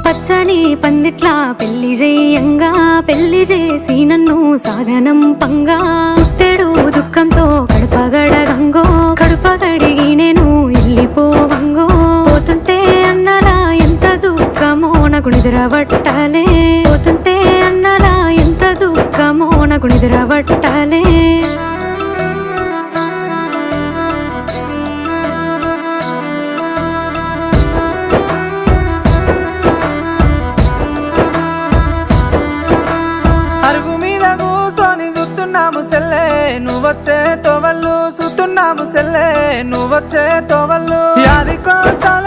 పచ్చని పందిట్లా పెళ్లి చేయంగా పెళ్లి చేసి నన్ను సాగనం పంగా పుట్టెడు దుఃఖంతో కడుపగడగంగో కడుపగడిగి నేను వెళ్ళిపోవంగో పోతుంటే అన్నలా ఎంత దుఃఖమో నాకు నిద్రవట్టలే పోతుంటే అన్నలా ఎంత దుఃఖమో నాకు నిద్రవట్టలే నువ్వొచ్చే తోవళ్ళు సుతున్నాము సెల్లే నువ్వొచ్చే తోవళ్ళు యాదికోస్తాల